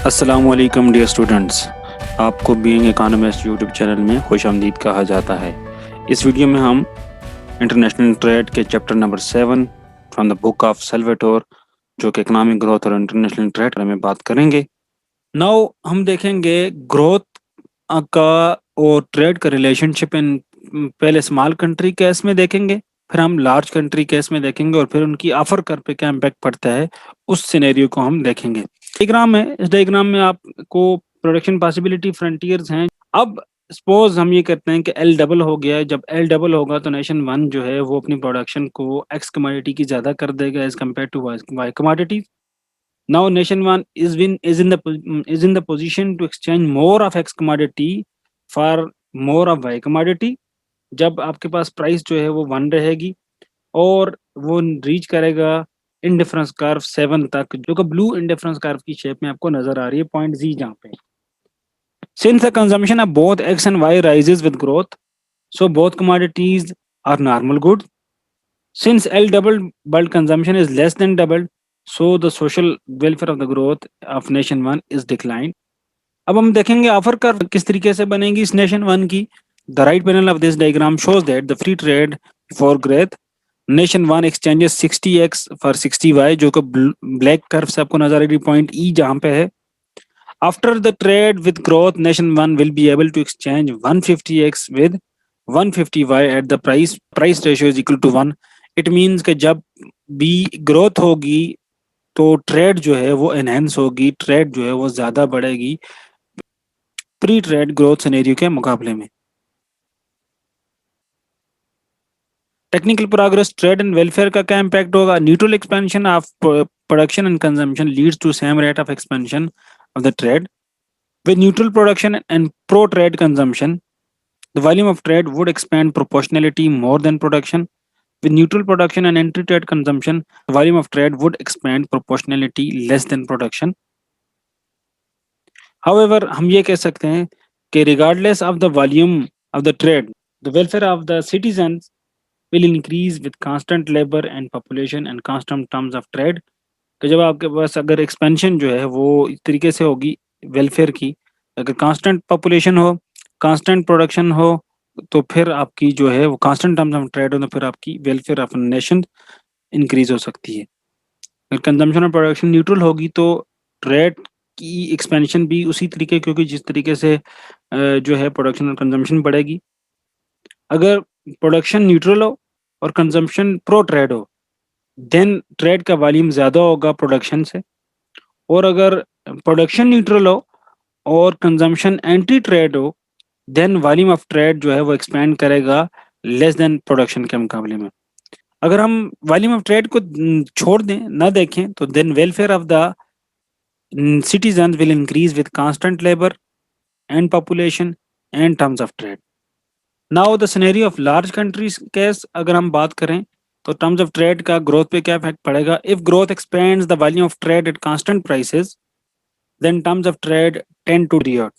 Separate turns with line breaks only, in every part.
अस्सलामुअलैकुम dear students, आपको being economist YouTube channel में खुशामदीद कहा जाता है। इस वीडियो में हम इंटरनेशनल ट्रेड के chapter number 7 from the book of Salvatore, जो कि इकोनॉमिक ग्रोथ और इंटरनेशनल ट्रेड में बात करेंगे। नाउ हम देखेंगे ग्रोथ का और ट्रेड का रिलेशनशिप इन पहले स्मॉल कंट्री केस में देखेंगे, फिर हम लार्ज कंट्री केस में देखेंगे और फिर उनकी ऑफर कर पे क्या इम्पैक्ट पड़ता है उस सिनेरियो को हम देखेंगे। डायग्राम है, इस डायग्राम में आपको प्रोडक्शन पॉसिबिलिटी फ्रंटियर्स हैं। अब सपोज हम ये करते हैं कि एल डबल हो गया है। जब एल डबल होगा तो नेशन वन जो है वो अपनी प्रोडक्शन को एक्स कमोडिटी की ज्यादा कर देगा as compare to Y commodity. Now nation one is in the position to exchange more of X commodity for more of Y commodity जब आपके पास प्राइस जो है वो 1 रहेगी और वो रीच करेगा इंडिफरेंस कर्व 7 तक, जो कि ब्लू इंडिफरेंस कर्व की शेप में आपको नजर आ रही है पॉइंट Z जहाँ पे। Since the consumption of both X and Y rises with growth, so both commodities are normal goods. Since L double bulk consumption is less than double, so the social welfare of the growth of nation one is declined. अब हम देखेंगे offer curve किस तरीके से बनेगी इस nation one की। The right panel of this diagram shows that the free trade for ग्रेथ nation one exchanges 60x for 60y, जो कि ब्लैक कर्व से आपको नजर आ रही पॉइंट ई जहां पे है। After the trade with growth nation one will be able to exchange 150x with 150y at the price ratio is equal to 1। It means कि जब भी ग्रोथ होगी तो ट्रेड जो है वो एनहेंस होगी, ट्रेड जो है वो ज्यादा बढ़ेगी प्री ट्रेड ग्रोथ सिनेरियो के मुकाबले में। Technical progress trade and welfare का क्या इम्पैक्ट होगा? Neutral expansion of production and consumption leads to same rate of expansion of the trade. With neutral production and pro trade consumption the volume of trade would expand proportionality more than production. With neutral production and anti-trade consumption, the volume of trade would expand proportionality less than production. However, हम ये कह सकते हैं कि regardless of the volume of the trade, the welfare of the citizens will increase with constant labor and population and constant terms of trade. तो जब आपके पास अगर एक्सपेंशन जो है वो इस तरीके से होगी वेलफेयर की, अगर कांस्टेंट पॉपुलेशन हो, कांस्टेंट प्रोडक्शन हो, तो फिर आपकी जो है वो कांस्टेंट टर्म्स ऑफ ट्रेड हो तो फिर आपकी वेलफेयर ऑफ नेशन इंक्रीज हो सकती है। अगर कंजम्पशन और प्रोडक्शन न्यूट्रल होगी तो ट्रेड की एक्सपेंशन भी उसी तरीके, क्योंकि जिस तरीके से जो है प्रोडक्शन और कंजम्पशन बढ़ेगी। अगर प्रोडक्शन न्यूट्रल हो और कंजम्पशन प्रो ट्रेड हो, देन ट्रेड का वॉल्यूम ज़्यादा होगा प्रोडक्शन से। और अगर प्रोडक्शन न्यूट्रल हो और कंजम्पशन एंटी ट्रेड हो, देन वॉल्यूम ऑफ ट्रेड जो है वो एक्सपेंड करेगा लेस देन प्रोडक्शन के मुकाबले में। अगर हम वॉल्यूम ऑफ ट्रेड को छोड़ दें, ना देखें, तो then welfare of the citizens will increase with constant labor and population and terms of trade. Now the scenario of large countries case अगर हम बात करें तो terms of trade का growth पे क्या इफेक्ट पड़ेगा? If growth expands the volume of trade at constant prices, then terms of trade tend to deteriorate.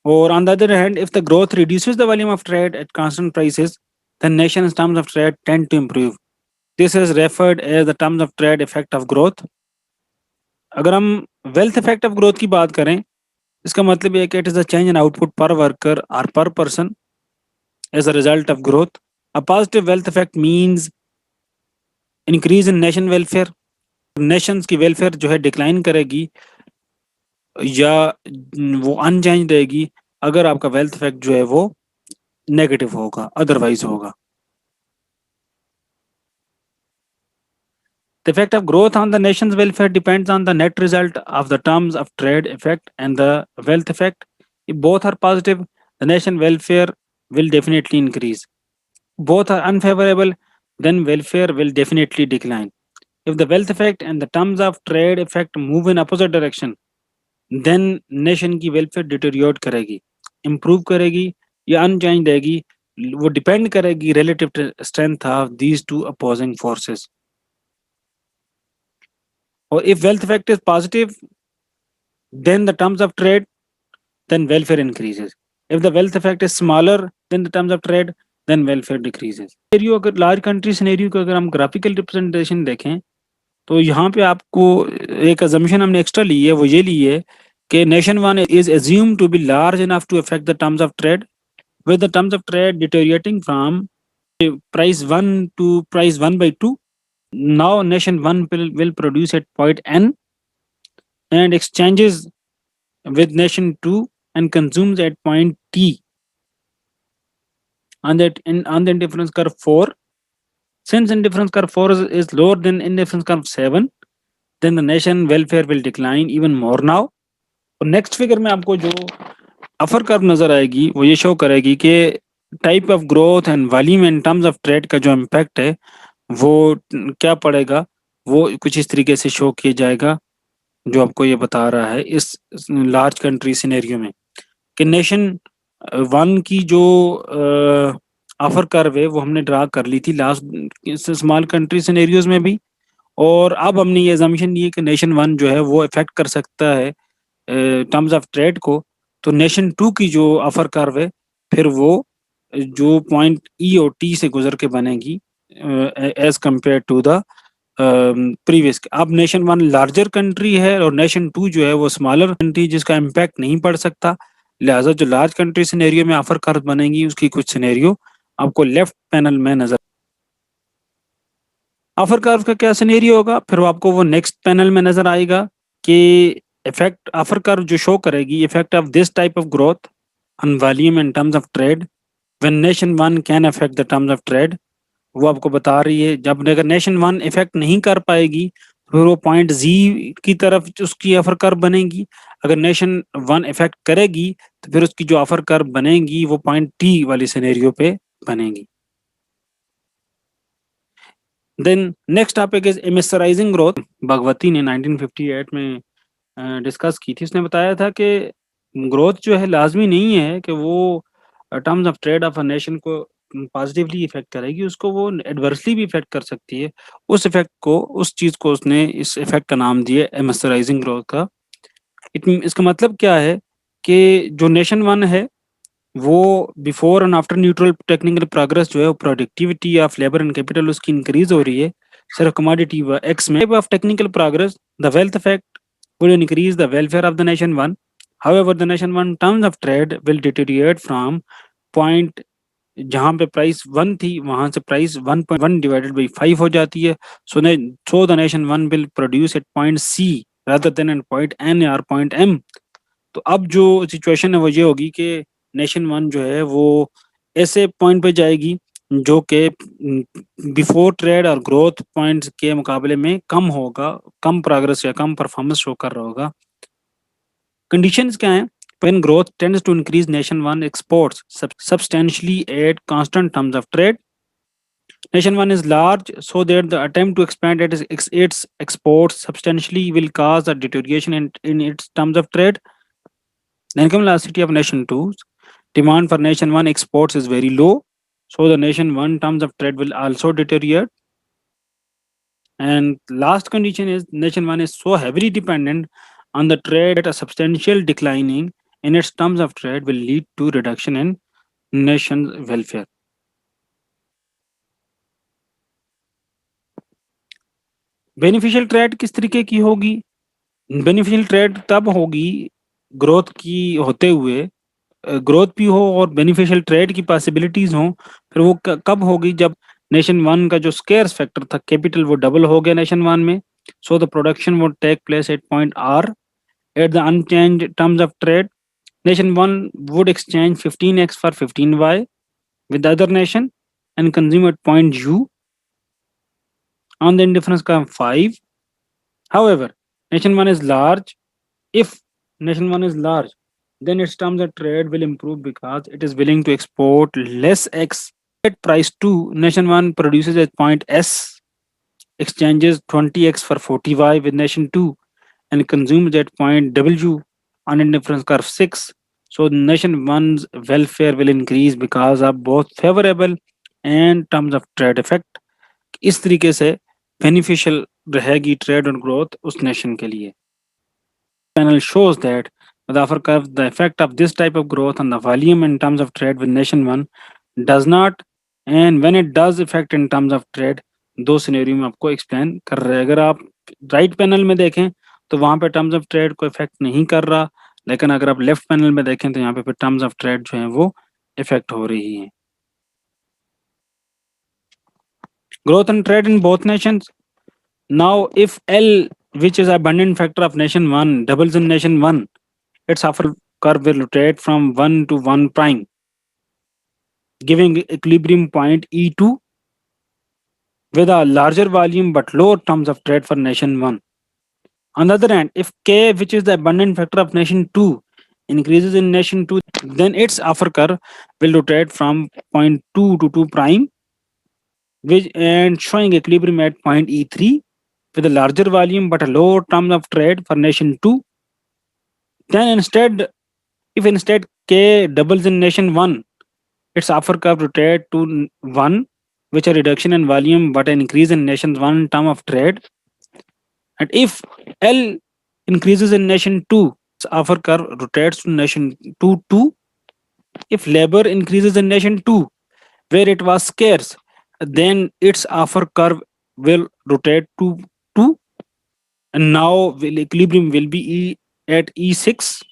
Or on the other hand, if the growth reduces the volume of trade at constant prices, then nations' terms of trade tend to improve. This is referred as the terms of trade effect of growth. अगर हम wealth effect of growth की बात करें, इसका मतलब ये है कि it is the change in output per worker or per person as a result of growth. A positive wealth effect means increase in nation welfare. Nations की welfare जो है decline करेगी या वो unchanged रहेगी अगर आपका wealth effect जो है वो negative होगा, otherwise होगा। The effect of growth on the nation's welfare depends on the net result of the terms of trade effect and the wealth effect. If both are positive, the nation welfare will definitely increase. Both are unfavorable, then welfare will definitely decline. If the wealth effect and the terms of trade effect move in opposite direction, then nation की welfare deteriorate करेगी, improve करेगी या unchanged रहेगी, वो depend करेगी relative strength of these two opposing forces. Or if wealth effect is positive, then the terms of trade, then welfare increases. If the wealth effect is smaller than the terms of trade, then welfare decreases. Scenario अगर large country scenario को अगर हम graphical representation देखें तो यहाँ पे आपको एक assumption हमने एक्स्ट्रा ली है, वो ये ली है कि nation one is assumed to be large enough to affect the terms of trade, with the terms of trade deteriorating from price 1 to price 1 by 2. Now nation 1 will produce at point N and exchanges with nation 2 and consumes at point T on the indifference curve 4. Since indifference curve 4 is lower than indifference curve 7, then the nation welfare will decline even more now. और next figure में आपको जो offer curve नजर आएगी वो ये show करेगी कि type of growth and volume in terms of trade का जो इम्पैक्ट है वो क्या पड़ेगा, वो कुछ इस तरीके से शो किया जाएगा जो आपको ये बता रहा है इस लार्ज कंट्री सिनेरियो में कि नेशन वन की जो ऑफर कर्व है वो हमने ड्रा कर ली थी लास्ट स्मॉल कंट्री सिनेरियोज में भी, और अब हमने ये assumption ली है कि नेशन वन जो है वो इफेक्ट कर सकता है टर्म्स ऑफ ट्रेड को, तो नेशन टू की जो ऑफर कर्व है फिर वो जो पॉइंट ई और टी से गुजर के बनेगी as compare to the previous. अब नेशन वन लार्जर कंट्री है और नेशन टू जो है वो स्मॉलर कंट्री जिसका इम्पैक्ट नहीं पड़ सकता, लिहाजा जो लार्ज कंट्री सिनेरियो में ऑफर कर्व बनेगी उसकी कुछ सिनेरियो आपको लेफ्ट पैनल में नजर। ऑफर कर्व का क्या सिनेरियो होगा फिर वो आपको वो नेक्स्ट पैनल में नजर आएगा कि इफेक्ट ऑफर कर्व जो शो करेगी effect of this type of growth on volume in terms of trade when nation one can affect the terms of trade, वो आपको बता रही है जब अगर नेशन वन इफेक्ट नहीं कर पाएगी फिर वो पॉइंट जी की तरफ उसकी ऑफर कर्व बनेगी, अगर नेशन वन इफेक्ट करेगी तो फिर उसकी जो ऑफर कर्व बनेगी वो पॉइंट टी वाली सिनेरियो पे बनेगी। Then next topic is immiserising growth. Bhagwati ने 1958 में डिस्कस की थी, उसने बताया था कि ग्रोथ जो है लाजमी नहीं है कि वो terms of trade of a nation को पॉजिटिवली इफेक्ट करेगी, उसको वो एडवर्सली भी इफेक्ट कर सकती है। उस इफेक्ट को उस चीज को उसने इस इफेक्ट का नाम दिया एमिसराइजिंग ग्रोथ का। इसका मतलब क्या है कि जो नेशन वन है वो before and after neutral technical progress जो है वो productivity of labour and capital उसकी इंक्रीज हो रही है सिर्फ कमोडिटी व एक्स में of technical progress the wealth effect will increase the welfare of the nation one. However, the nation one terms of trade will deteriorate from point जहाँ पे price 1 थी वहां से प्राइस 1.1 डिवाइडेड बाई 5 हो जाती है। So the nation one will produce at point C rather than at point N और point M. तो अब जो सिचुएशन है वो ये होगी कि नेशन वन जो है वो ऐसे पॉइंट पे जाएगी जो कि बिफोर ट्रेड और ग्रोथ पॉइंट्स के मुकाबले में कम होगा, कम प्रोग्रेस या कम परफॉर्मेंस शो कर रहा होगा। कंडीशंस क्या हैं? When growth tends to increase, nation one exports substantially at constant terms of trade. Nation one is large, so that the attempt to expand its exports substantially will cause a deterioration in its terms of trade. The income elasticity of nation two, demand for nation one exports is very low, so the nation one terms of trade will also deteriorate. And last condition is nation one is so heavily dependent on the trade that a substantial declining in its terms of trade will lead to reduction in nation's welfare. Beneficial trade किस तरीके की होगी? Beneficial trade तब होगी growth की होते हुए growth भी हो और बेनिफिशियल ट्रेड की पॉसिबिलिटीज हो, फिर वो कब होगी जब नेशन वन का जो स्केर्स फैक्टर था कैपिटल वो डबल हो गया नेशन वन में, so the production would take place at point R at the unchanged terms of trade. Nation one would exchange 15x for 15y with the other nation and consume at point u on the indifference curve 5. However, nation one is large. If nation one is large, then its terms of trade will improve because it is willing to export less X. At price 2, nation 1 produces at point S, exchanges 20X for 40Y with nation 2 and consumes at point W on indifference curve 6. So nation 1's welfare will increase because of both favorable and terms of trade effect. इस तरीके से beneficial रहेगी trade और growth उस nation के लिए। Panel shows that the offer curve, the effect of this type of growth on the volume in terms of trade with nation one does not, and when it does affect in terms of trade, दो scenario में आपको explain कर रहे हैं। अगर आप right panel में देखें तो वहाँ पे टर्म्स ऑफ ट्रेड को इफ़ेक्ट नहीं कर रहा, लेकिन अगर आप लेफ्ट पैनल में देखें तो यहाँ पे फिर टर्म्स ऑफ ट्रेड जो हैं वो इफ़ेक्ट हो रही हैं। Growth and trade in both nations. Now, if L, which is abundant factor of nation 1, doubles in nation 1, its upper curve will rotate from 1 to 1 prime, giving equilibrium point E2 with a larger volume but lower terms of trade for nation 1. On the other hand, if K, which is the abundant factor of nation 2, increases in nation 2, then its upper curve will rotate from point 2 to 2 prime, which and showing equilibrium at point E3 with a larger volume but a lower term of trade for nation 2. Then if instead K doubles in nation 1, its upper curve rotate to 1, which a reduction in volume but an increase in nation 1 term of trade. And if L increases in nation 2, its upper curve rotates to nation 2 2. If labor increases in nation 2, where it was scarce, then its upper curve will rotate to 2. And now equilibrium will be at E6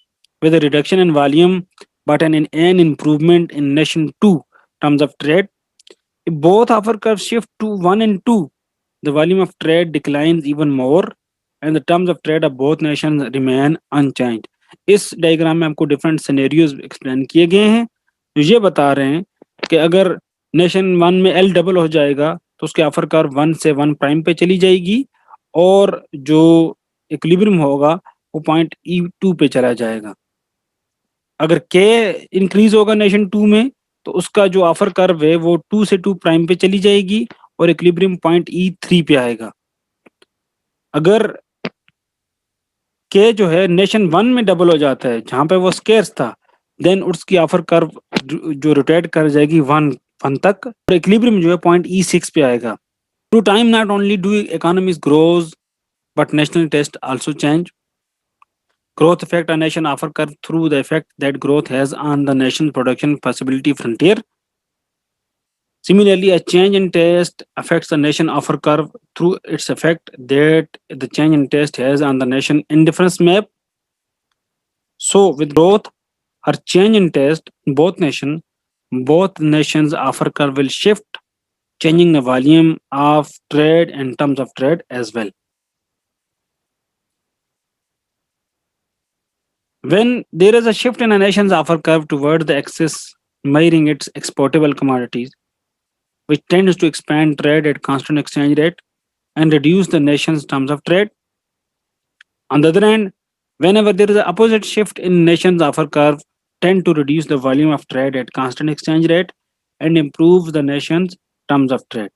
with a reduction in volume but an improvement in nation 2 terms of trade. If both upper curves shift to 1 and 2, the volume of trade declines even more and the terms of trade of both nations remain unchanged. इस diagram में आपको different scenarios explain किए गए हैं जो ये बता रहे हैं कि अगर नेशन 1 में एल डबल हो जाएगा तो उसके अपर कर्व 1 से 1 प्राइम पे चली जाएगी और जो इक्विलिब्रियम होगा वो पॉइंट E2 पे चला जाएगा। अगर के इंक्रीज होगा नेशन 2 में तो उसका जो अपर कर्व है वो 2 से 2 प्राइम पे चली जाएगी और इक्विलिब्रियम पॉइंट E3 पे आएगा। अगर के जो है नेशन 1 में डबल हो जाता है जहां पे वो स्केर्स था, देन उसकी अपर कर्व जो रोटेट कर जाएगी 1 तक और इक्विलिब्रियम जो है पॉइंट E6 पे आएगा। Through time not only do economies grows but national tests also change. Growth effect on nation offer curve through the effect that growth has on the nation's production possibility frontier. Similarly, a change in taste affects the nation offer curve through its effect that the change in taste has on the nation indifference map. So, with growth or change in taste in both nations offer curve will shift, changing the volume of trade and terms of trade as well. When there is a shift in a nation's offer curve toward the axis measuring its exportable commodities, which tends to expand trade at constant exchange rate and reduce the nation's terms of trade. On the other hand, whenever there is an opposite shift in nation's offer curve, tend to reduce the volume of trade at constant exchange rate and improve the nation's terms of trade.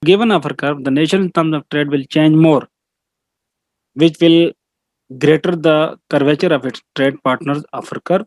Given offer curve, the nation's terms of trade will change more, which will greater the curvature of its trade partners offer curve.